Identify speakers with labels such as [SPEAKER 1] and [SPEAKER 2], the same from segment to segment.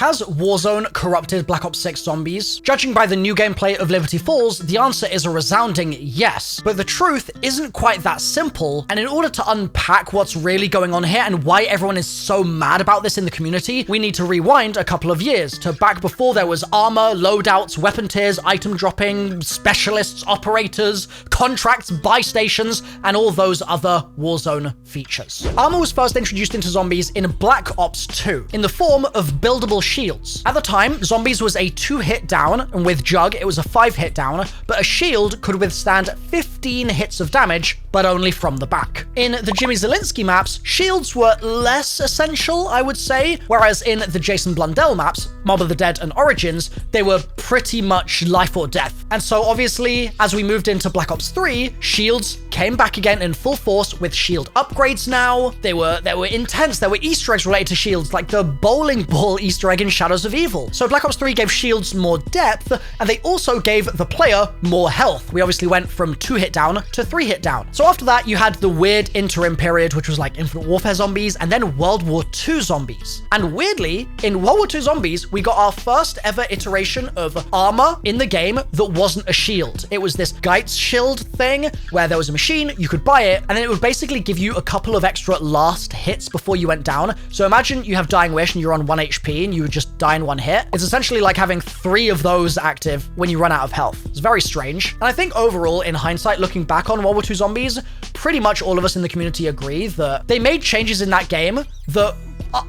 [SPEAKER 1] Has Warzone corrupted Black Ops 6 zombies? Judging by the new gameplay of Liberty Falls, the answer is a resounding yes. But the truth isn't quite that simple, and in order to unpack what's really going on here and why everyone is so mad about this in the community, we need to rewind a couple of years to back before there was armor, loadouts, weapon tiers, item dropping, specialists, operators, contracts, buy stations, and all those other Warzone features. Armor was first introduced into zombies in Black Ops 2 in the form of buildable shields. At the time, zombies was a 2-hit down, and with Jug it was a 5-hit down, but a shield could withstand 15 hits of damage, but only from the back. In the Jimmy Zielinski maps, shields were less essential, I would say, whereas in the Jason Blundell maps, Mob of the Dead and Origins, they were pretty much life or death. And so obviously, as we moved into Black Ops 3, shields came back again in full force with shield upgrades now. They were intense. There were Easter eggs related to shields, like the bowling ball Easter egg in Shadows of Evil. So Black Ops 3 gave shields more depth, and they also gave the player more health. We obviously went from 2-hit down to 3-hit down. So after that, you had the weird interim period, which was like Infinite Warfare zombies, and then World War II zombies. And weirdly, in World War II zombies, we got our first ever iteration of armor in the game that wasn't a shield. It was this Geitz shield thing where there was a machine, you could buy it, and then it would basically give you a couple of extra last hits before you went down. So imagine you have Dying Wish and you're on 1 HP and you would just die in 1 hit. It's essentially like having 3 of those active when you run out of health. It's very strange. And I think overall, in hindsight, looking back on World War II zombies, pretty much all of us in the community agree that they made changes in that game that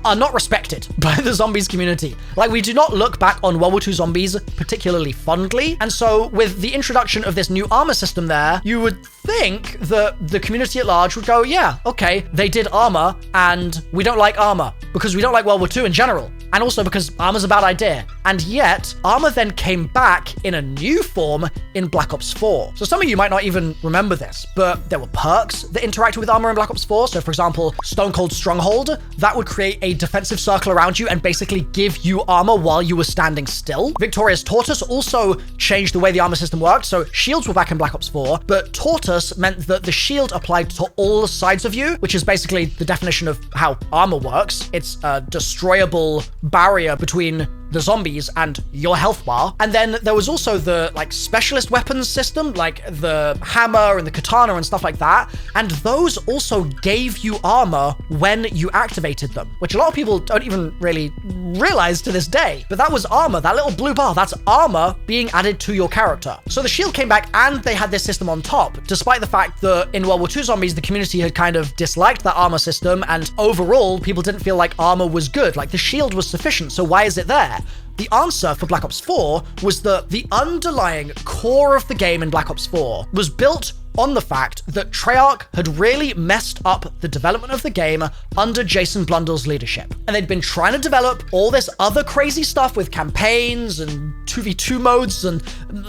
[SPEAKER 1] are not respected by the zombies community. Like, we do not look back on World War II zombies particularly fondly. And so with the introduction of this new armor system there, you would think that the community at large would go, yeah, okay, they did armor and we don't like armor because we don't like World War II in general. And also because armor's a bad idea. And yet, armor then came back in a new form in Black Ops 4. So some of you might not even remember this, but there were perks that interacted with armor in Black Ops 4. So for example, Stone Cold Stronghold, that would create a defensive circle around you and basically give you armor while you were standing still. Victorious Tortoise also changed the way the armor system worked. So shields were back in Black Ops 4, but Tortoise meant that the shield applied to all sides of you, which is basically the definition of how armor works. It's a destroyable barrier between the zombies and your health bar. And then there was also the like specialist weapons system, like the hammer and the katana and stuff like that. And those also gave you armor when you activated them, which a lot of people don't even really realize to this day. But that was armor, that little blue bar, that's armor being added to your character. So the shield came back and they had this system on top, despite the fact that in World War II zombies, the community had kind of disliked that armor system. And overall, people didn't feel like armor was good. Like the shield was sufficient. So why is it there? The answer for Black Ops 4 was that the underlying core of the game in Black Ops 4 was built on the fact that Treyarch had really messed up the development of the game under Jason Blundell's leadership. And they'd been trying to develop all this other crazy stuff with campaigns and 2v2 modes and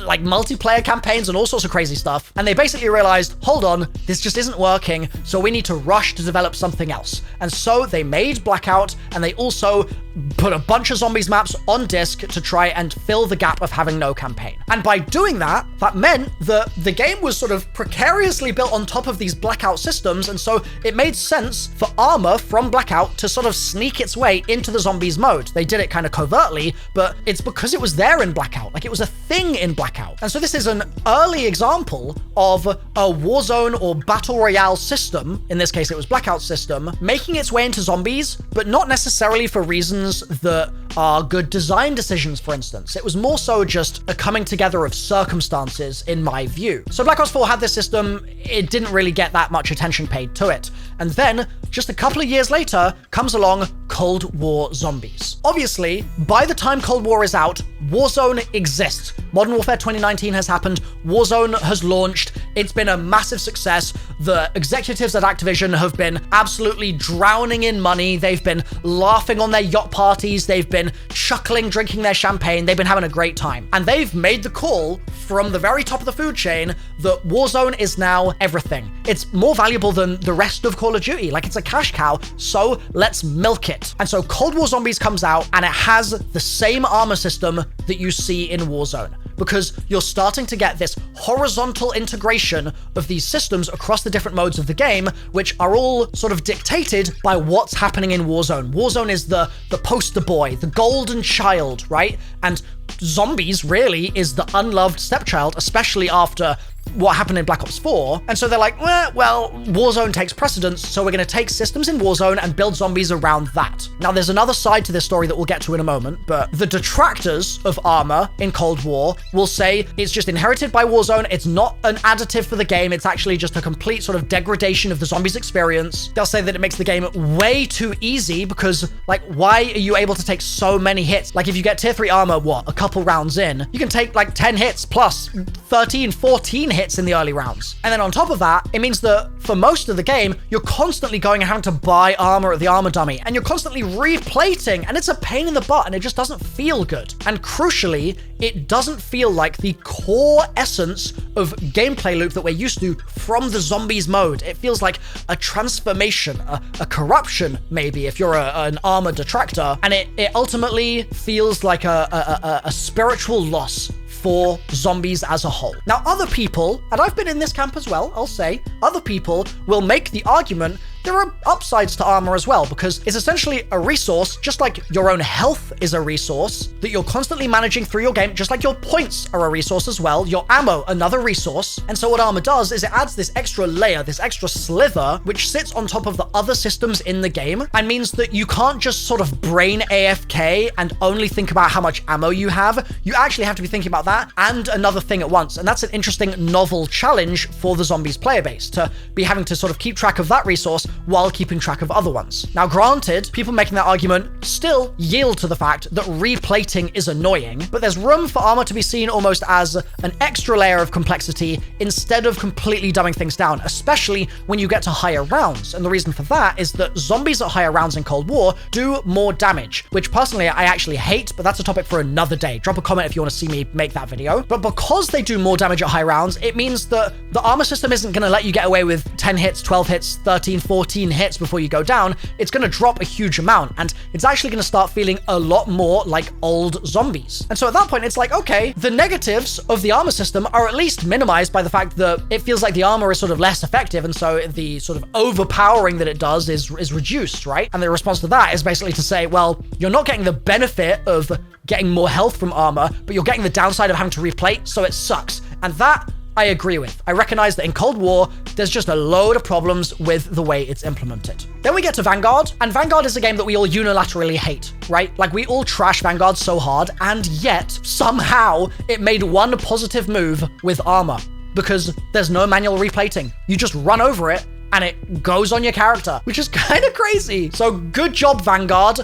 [SPEAKER 1] like multiplayer campaigns and all sorts of crazy stuff. And they basically realized, hold on, this just isn't working, so we need to rush to develop something else. And so they made Blackout, and they also put a bunch of zombies maps on disk to try and fill the gap of having no campaign. And by doing that, that meant that the game was sort of precariously built on top of these Blackout systems, and so it made sense for armor from Blackout to sort of sneak its way into the zombies mode. They did it kind of covertly, but it's because it was there in Blackout. Like, it was a thing in Blackout. And so this is an early example of a Warzone or Battle Royale system, in this case it was Blackout system, making its way into zombies, but not necessarily for reasons that are good design decisions, for instance. It was more so just a coming together of circumstances, in my view. So Black Ops 4 had this system, it didn't really get that much attention paid to it. And then, just a couple of years later, comes along Cold War Zombies. Obviously, by the time Cold War is out, Warzone exists. Modern Warfare 2019 has happened, Warzone has launched, it's been a massive success. The executives at Activision have been absolutely drowning in money, they've been laughing on their yacht parties, they've been chuckling, drinking their champagne, they've been having a great time. And they've made the call from the very top of the food chain that Warzone is now everything. It's more valuable than the rest of Call of Duty, like it's a cash cow, so let's milk it. And so Cold War Zombies comes out and it has the same armor system that you see in Warzone. because you're starting to get this horizontal integration of these systems across the different modes of the game, which are all sort of dictated by what's happening in Warzone. Warzone is the poster boy, the golden child, right? And zombies really is the unloved stepchild, especially after what happened in Black Ops 4. And so they're like, well, Warzone takes precedence, so we're going to take systems in Warzone and build zombies around that. Now, there's another side to this story that we'll get to in a moment, but the detractors of armor in Cold War will say it's just inherited by Warzone, it's not an additive for the game, it's actually just a complete sort of degradation of the zombies experience. They'll say that it makes the game way too easy because, like, why are you able to take so many hits? Like, if you get tier 3 armor, a couple rounds in, you can take like 10 hits plus 13, 14 hits in the early rounds. And then on top of that, it means that for most of the game, you're constantly going and having to buy armor at the armor dummy, and you're constantly replating, and it's a pain in the butt, and it just doesn't feel good. And crucially, it doesn't feel like the core essence of gameplay loop that we're used to from the zombies mode. It feels like a transformation, a corruption, maybe, if you're an armor detractor, and it ultimately feels like a spiritual loss for zombies as a whole. Now, other people, and I've been in this camp as well, I'll say, other people will make the argument there are upsides to armor as well, because it's essentially a resource, just like your own health is a resource that you're constantly managing through your game, just like your points are a resource as well, your ammo, another resource. And so what armor does is it adds this extra layer, this extra sliver, which sits on top of the other systems in the game, and means that you can't just sort of brain AFK and only think about how much ammo you have. You actually have to be thinking about that and another thing at once. And that's an interesting novel challenge for the zombies player base, to be having to sort of keep track of that resource while keeping track of other ones. Now, granted, people making that argument still yield to the fact that replating is annoying, but there's room for armor to be seen almost as an extra layer of complexity instead of completely dumbing things down, especially when you get to higher rounds. And the reason for that is that zombies at higher rounds in Cold War do more damage, which personally I actually hate, but that's a topic for another day. Drop a comment if you want to see me make that video. But because they do more damage at high rounds, it means that the armor system isn't going to let you get away with 10 hits, 12 hits, 13, 14 hits before you go down. It's going to drop a huge amount, and it's actually going to start feeling a lot more like old zombies. And so at that point, it's like, okay, the negatives of the armor system are at least minimized by the fact that it feels like the armor is sort of less effective, and so the sort of overpowering that it does is reduced, right? And the response to that is basically to say, well, you're not getting the benefit of getting more health from armor, but you're getting the downside of having to replate, so it sucks. And that I agree with. I recognize that in Cold War, there's just a load of problems with the way it's implemented. Then we get to Vanguard, and Vanguard is a game that we all unilaterally hate, right? Like, we all trash Vanguard so hard, and yet, somehow, it made one positive move with armor, because there's no manual replating. You just run over it, and it goes on your character, which is kind of crazy. So good job, Vanguard.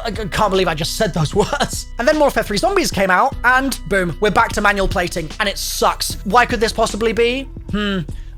[SPEAKER 1] I can't believe I just said those words. And then Modern Warfare 3 Zombies came out, and boom, we're back to manual plating, and it sucks. Why could this possibly be?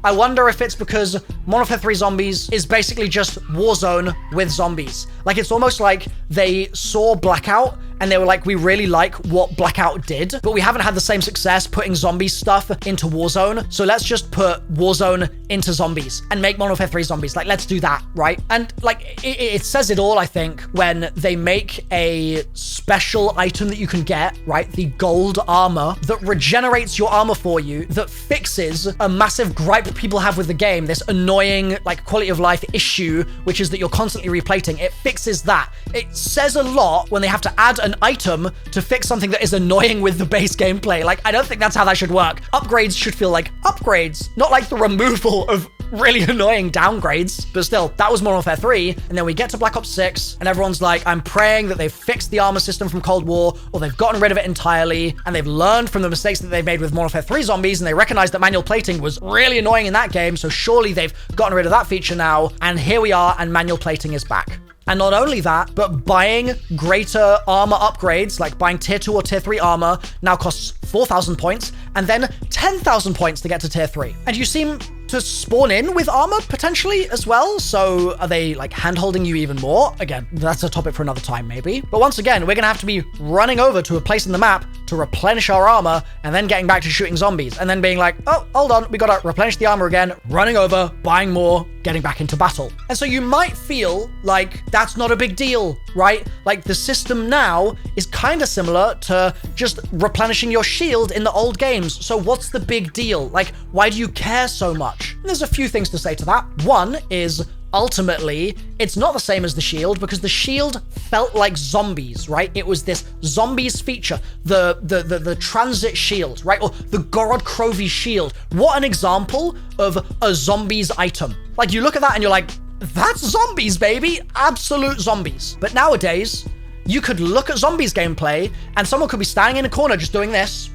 [SPEAKER 1] I wonder if it's because Modern Warfare 3 Zombies is basically just Warzone with zombies. Like, it's almost like they saw Blackout and they were like, we really like what Blackout did, but we haven't had the same success putting zombie stuff into Warzone, so let's just put Warzone into zombies and make Modern Warfare 3 Zombies. Like, let's do that, right? And like, it says it all, I think, when they make a special item that you can get, right? The gold armor that regenerates your armor for you, that fixes a massive gripe people have with the game, this annoying, like, quality of life issue, which is that you're constantly replating. It fixes that. It says a lot when they have to add an item to fix something that is annoying with the base gameplay. Like, I don't think that's how that should work. Upgrades should feel like upgrades, not like the removal of really annoying downgrades. But still, that was Modern Warfare 3, and then we get to Black Ops 6, and everyone's like, I'm praying that they've fixed the armor system from Cold War, or they've gotten rid of it entirely, and they've learned from the mistakes that they've made with Modern Warfare 3 Zombies, and they recognize that manual plating was really annoying in that game, so surely they've gotten rid of that feature now, and here we are, and manual plating is back. And not only that, but buying greater armor upgrades, like buying tier 2 or tier 3 armor, now costs 4,000 points, and then 10,000 points to get to tier 3. And you seem to spawn in with armor, potentially, as well. So are they, like, hand-holding you even more? Again, that's a topic for another time, maybe. But once again, we're gonna have to be running over to a place in the map to replenish our armor and then getting back to shooting zombies and then being like, oh, hold on, we gotta replenish the armor again, running over, buying more, getting back into battle. And so you might feel like that's not a big deal, right? Like the system now is kind of similar to just replenishing your shield in the old games. So what's the big deal? Like, why do you care so much? And there's a few things to say to that. One is, ultimately, it's not the same as the shield because the shield felt like zombies, right? It was this zombies feature, the transit shield, right? Or the Gorod Krovi shield. What an example of a zombies item. Like you look at that and you're like, that's zombies, baby. Absolute zombies. But nowadays, you could look at zombies gameplay and someone could be standing in a corner just doing this.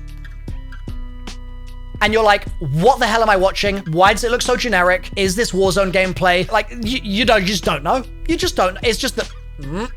[SPEAKER 1] And you're like, what the hell am I watching? Why does it look so generic? Is this Warzone gameplay? Like, you just don't know. You just don't. It's just that, and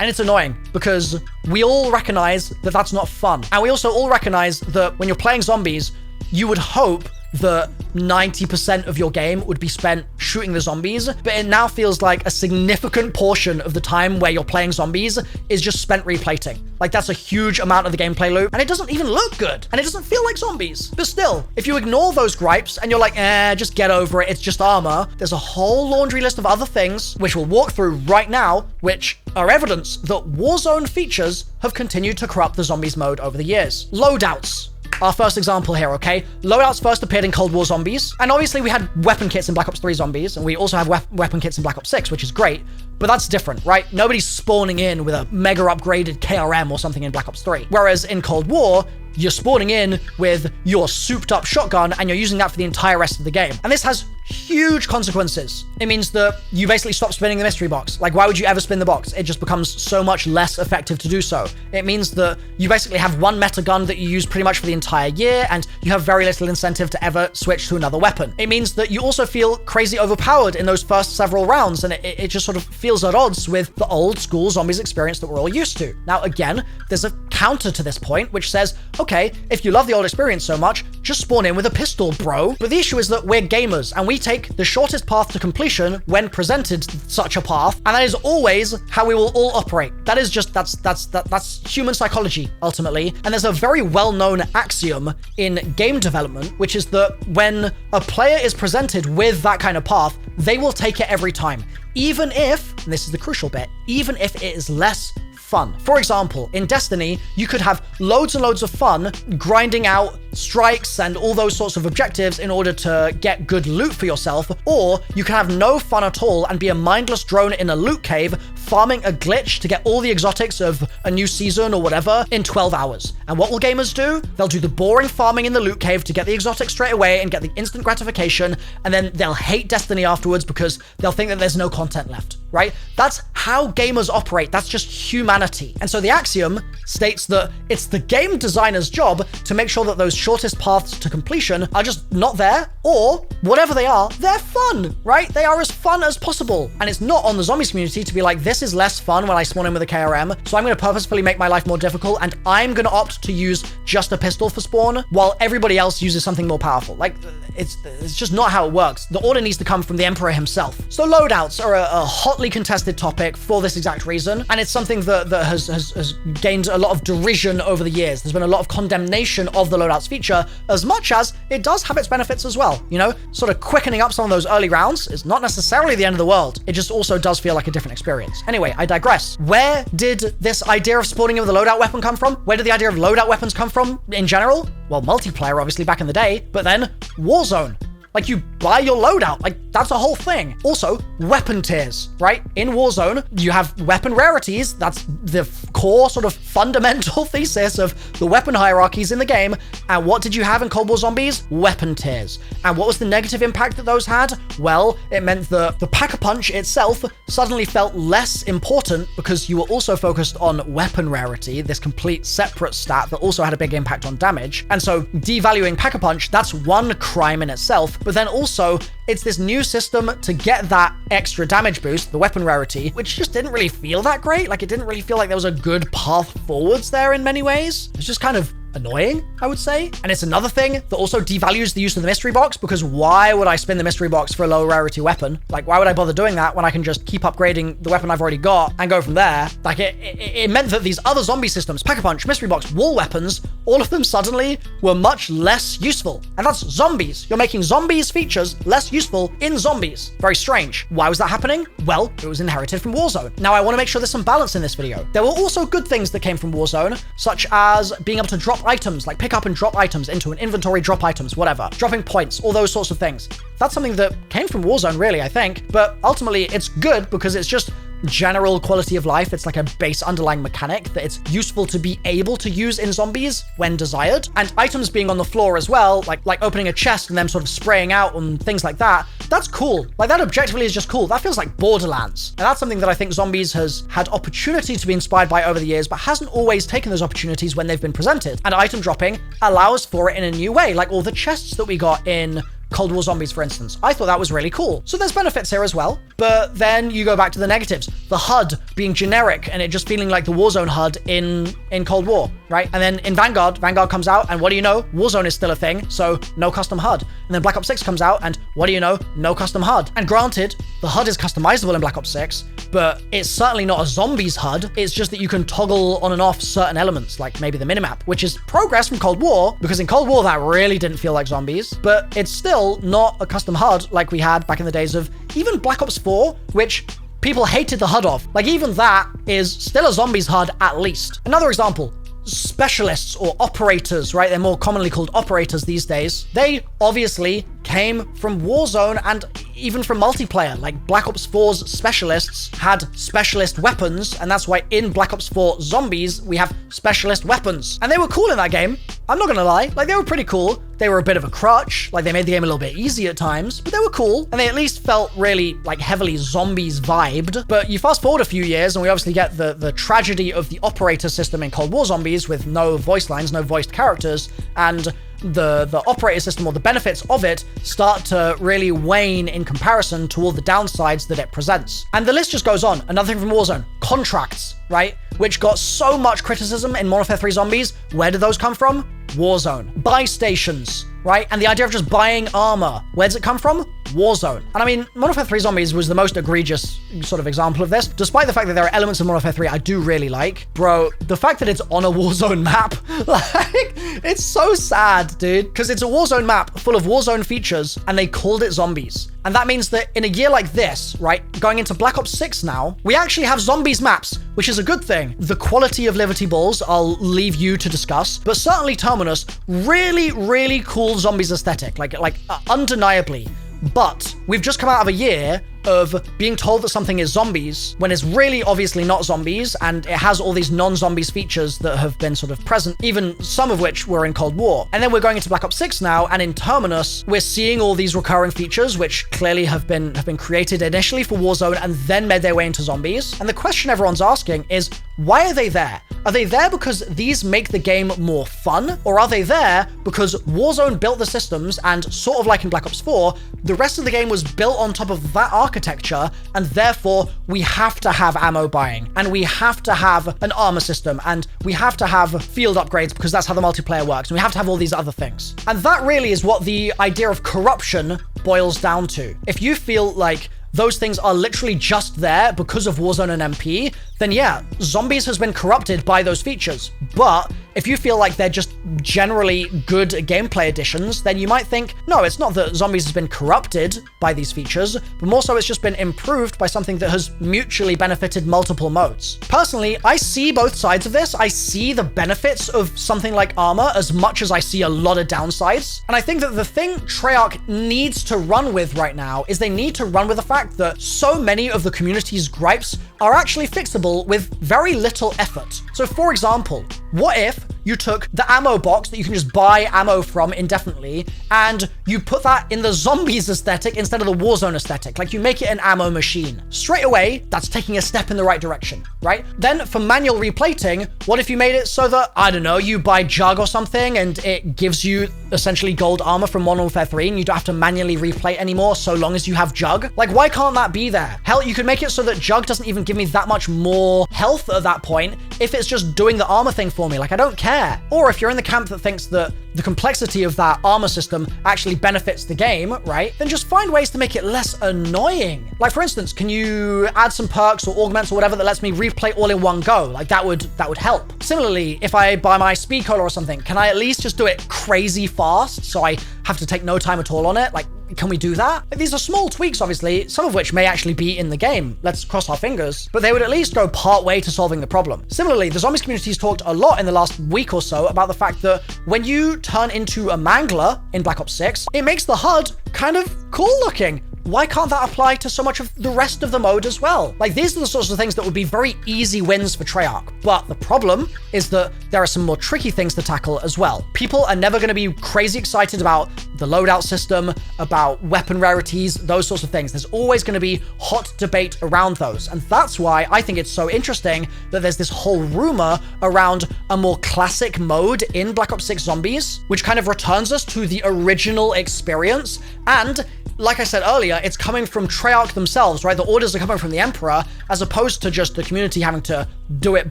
[SPEAKER 1] it's annoying because we all recognize that that's not fun. And we also all recognize that when you're playing zombies, you would hope that 90% of your game would be spent shooting the zombies, but it now feels like a significant portion of the time where you're playing zombies is just spent replating. Like that's a huge amount of the gameplay loop, and it doesn't even look good, and it doesn't feel like zombies. But still, if you ignore those gripes and you're like, just get over it, it's just armor, there's a whole laundry list of other things, which we'll walk through right now, which are evidence that Warzone features have continued to corrupt the zombies mode over the years. Loadouts. Our first example here, okay? Loadouts first appeared in Cold War Zombies, and obviously we had weapon kits in Black Ops 3 Zombies, and we also have weapon kits in Black Ops 6, which is great, but that's different, right? Nobody's spawning in with a mega upgraded KRM or something in Black Ops 3. Whereas in Cold War, you're spawning in with your souped up shotgun and you're using that for the entire rest of the game. And this has huge consequences. It means that you basically stop spinning the mystery box. Like, why would you ever spin the box? It just becomes so much less effective to do so. It means that you basically have one meta gun that you use pretty much for the entire year, and you have very little incentive to ever switch to another weapon. It means that you also feel crazy overpowered in those first several rounds, and it just sort of feels at odds with the old school zombies experience that we're all used to. Now, again, there's a counter to this point, which says, okay, if you love the old experience so much, just spawn in with a pistol, bro. But the issue is that we're gamers, and we take the shortest path to completion when presented such a path, and that is always how we will all operate. That is just, that's human psychology, ultimately. And there's a very well-known axiom in game development, which is that when a player is presented with that kind of path, they will take it every time. Even if, and this is the crucial bit, even if it is less fun. For example, in Destiny, you could have loads and loads of fun grinding out strikes and all those sorts of objectives in order to get good loot for yourself, or you can have no fun at all and be a mindless drone in a loot cave farming a glitch to get all the exotics of a new season or whatever in 12 hours. And what will gamers do? They'll do the boring farming in the loot cave to get the exotics straight away and get the instant gratification, and then they'll hate Destiny afterwards because they'll think that there's no content left, right? That's how gamers operate. That's just humanity. And so the axiom states that it's the game designer's job to make sure that those shortest paths to completion are just not there, or whatever they are, they're fun, right? They are as fun as possible. And it's not on the zombies community to be like, this is less fun when I spawn in with a KRM, so I'm going to purposefully make my life more difficult, and I'm going to opt to use just a pistol for spawn, while everybody else uses something more powerful. Like, it's just not how it works. The order needs to come from the Emperor himself. So loadouts are a hotly contested topic for this exact reason, and it's something that has gained a lot of derision over the years. There's been a lot of condemnation of the loadouts feature, as much as it does have its benefits as well. You know, sort of quickening up some of those early rounds is not necessarily the end of the world. It just also does feel like a different experience. Anyway, I digress. Where did this idea of spawning with a loadout weapon come from? Where did the idea of loadout weapons come from in general? Well, multiplayer, obviously, back in the day, but then Warzone. Like, you buy your loadout. Like, that's a whole thing. Also, weapon tiers, right? In Warzone, you have weapon rarities. That's the core sort of fundamental thesis of the weapon hierarchies in the game. And what did you have in Cold War Zombies? Weapon tiers. And what was the negative impact that those had? Well, it meant that the pack-a-punch itself suddenly felt less important because you were also focused on weapon rarity, this complete separate stat that also had a big impact on damage. And so devaluing pack-a-punch, that's one crime in itself. But then also, it's this new system to get that extra damage boost, the weapon rarity, which just didn't really feel that great. Like, it didn't really feel like there was a good path forwards there in many ways. It's just kind of annoying, I would say. And it's another thing that also devalues the use of the mystery box, because why would I spin the mystery box for a low rarity weapon? Like, why would I bother doing that when I can just keep upgrading the weapon I've already got and go from there? Like, it meant that these other zombie systems, Pack-a-Punch, mystery box, wall weapons, all of them suddenly were much less useful. And that's zombies. You're making zombies features less useful in zombies. Very strange. Why was that happening? Well, it was inherited from Warzone. Now, I want to make sure there's some balance in this video. There were also good things that came from Warzone, such as being able to drop items, like pick up and drop items into an inventory, drop items, whatever. Dropping points, all those sorts of things. That's something that came from Warzone, really, I think. But ultimately, it's good because it's just general quality of life. It's like a base underlying mechanic that it's useful to be able to use in zombies when desired. And items being on the floor as well, like opening a chest and them sort of spraying out and things like that, that's cool. Like, that objectively is just cool. That feels like Borderlands. And that's something that I think Zombies has had opportunity to be inspired by over the years, but hasn't always taken those opportunities when they've been presented. And item dropping allows for it in a new way, like all the chests that we got in Cold War Zombies, for instance. I thought that was really cool. So there's benefits here as well. But then you go back to the negatives. The HUD being generic and it just feeling like the Warzone HUD in Cold War, right? And then in Vanguard comes out, and what do you know? Warzone is still a thing, so no custom HUD. And then Black Ops 6 comes out, and what do you know? No custom HUD. And granted, the HUD is customizable in Black Ops 6, but it's certainly not a zombies HUD. It's just that you can toggle on and off certain elements, like maybe the minimap, which is progress from Cold War, because in Cold War that really didn't feel like zombies, but it's still not a custom HUD like we had back in the days of even Black Ops 4, which people hated the HUD of. Like, even that is still a zombies HUD at least. Another example, specialists or operators, right? They're more commonly called operators these days. They obviously came from Warzone and even from multiplayer. Like, Black Ops 4's specialists had specialist weapons, and that's why in Black Ops 4 Zombies, we have specialist weapons. And they were cool in that game. I'm not gonna lie. Like, they were pretty cool. They were a bit of a crutch. Like, they made the game a little bit easy at times, but they were cool. And they at least felt really, like, heavily Zombies vibed. But you fast forward a few years, and we obviously get the tragedy of the operator system in Cold War Zombies with no voice lines, no voiced characters, and the operator system, or the benefits of it, start to really wane in comparison to all the downsides that it presents. And the list just goes on. Another thing from Warzone, contracts, right? Which got so much criticism in Modern Warfare 3 Zombies. Where did those come from? Warzone. Buy stations, right? And the idea of just buying armor, where does it come from? Warzone. And I mean, Modern Warfare 3 Zombies was the most egregious sort of example of this, despite the fact that there are elements of Modern Warfare 3 I do really like. Bro, the fact that it's on a Warzone map, like, it's so sad, dude, because it's a Warzone map full of Warzone features, and they called it Zombies. And that means that in a year like this, right, going into Black Ops 6 now, we actually have Zombies maps, which is a good thing. The quality of Liberty Balls, I'll leave you to discuss, but certainly Terminus, really, really cool Zombies aesthetic, like undeniably. But we've just come out of a year of being told that something is zombies when it's really obviously not zombies, and it has all these non-zombies features that have been sort of present, even some of which were in Cold War. And then we're going into Black Ops 6 now, and in Terminus, we're seeing all these recurring features which clearly have been created initially for Warzone and then made their way into zombies. And the question everyone's asking is, why are they there? Are they there because these make the game more fun? Or are they there because Warzone built the systems, and sort of like in Black Ops 4, the rest of the game was built on top of that architecture, and therefore we have to have ammo buying, and we have to have an armor system, and we have to have field upgrades because that's how the multiplayer works, and we have to have all these other things. And that really is what the idea of corruption boils down to. If you feel like those things are literally just there because of Warzone and MP, then yeah, Zombies has been corrupted by those features. But if you feel like they're just generally good gameplay additions, then you might think, no, it's not that Zombies has been corrupted by these features, but more so it's just been improved by something that has mutually benefited multiple modes. Personally, I see both sides of this. I see the benefits of something like armor as much as I see a lot of downsides. And I think that the thing Treyarch needs to run with right now is they need to run with the fact that so many of the community's gripes are actually fixable with very little effort. So for example, what if you took the ammo box that you can just buy ammo from indefinitely, and you put that in the Zombies aesthetic instead of the Warzone aesthetic? Like, you make it an ammo machine. Straight away, that's taking a step in the right direction, right? Then for manual replating, what if you made it so that, I don't know, you buy Jug or something and it gives you essentially gold armor from Modern Warfare 3 and you don't have to manually replay it anymore so long as you have Jug. Like, why can't that be there? Hell, you could make it so that Jug doesn't even give me that much more health at that point if it's just doing the armor thing for me. Like, I don't care. Or if you're in the camp that thinks that the complexity of that armor system actually benefits the game, right? Then just find ways to make it less annoying. Like, for instance, can you add some perks or augments or whatever that lets me replay all in one go? Like, that would help. Similarly, if I buy my speed cola or something, can I at least just do it crazy fast so I have to take no time at all on it? Like, can we do that? These are small tweaks, obviously, some of which may actually be in the game. Let's cross our fingers. But they would at least go part way to solving the problem. Similarly, the zombies community's talked a lot in the last week or so about the fact that when you turn into a mangler in Black Ops 6, it makes the HUD kind of cool looking. Why can't that apply to so much of the rest of the mode as well? Like, these are the sorts of things that would be very easy wins for Treyarch. But the problem is that there are some more tricky things to tackle as well. People are never going to be crazy excited about the loadout system, about weapon rarities, those sorts of things. There's always going to be hot debate around those. And that's why I think it's so interesting that there's this whole rumor around a more classic mode in Black Ops 6 Zombies, which kind of returns us to the original experience. And like I said earlier, it's coming from Treyarch themselves, right? The orders are coming from the Emperor, as opposed to just the community having to do it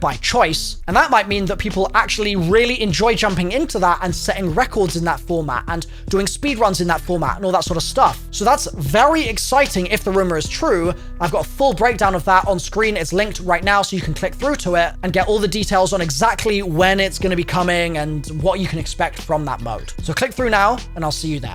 [SPEAKER 1] by choice. And that might mean that people actually really enjoy jumping into that and setting records in that format and doing speedruns in that format and all that sort of stuff. So that's very exciting if the rumor is true. I've got a full breakdown of that on screen. It's linked right now so you can click through to it and get all the details on exactly when it's going to be coming and what you can expect from that mode. So click through now and I'll see you there.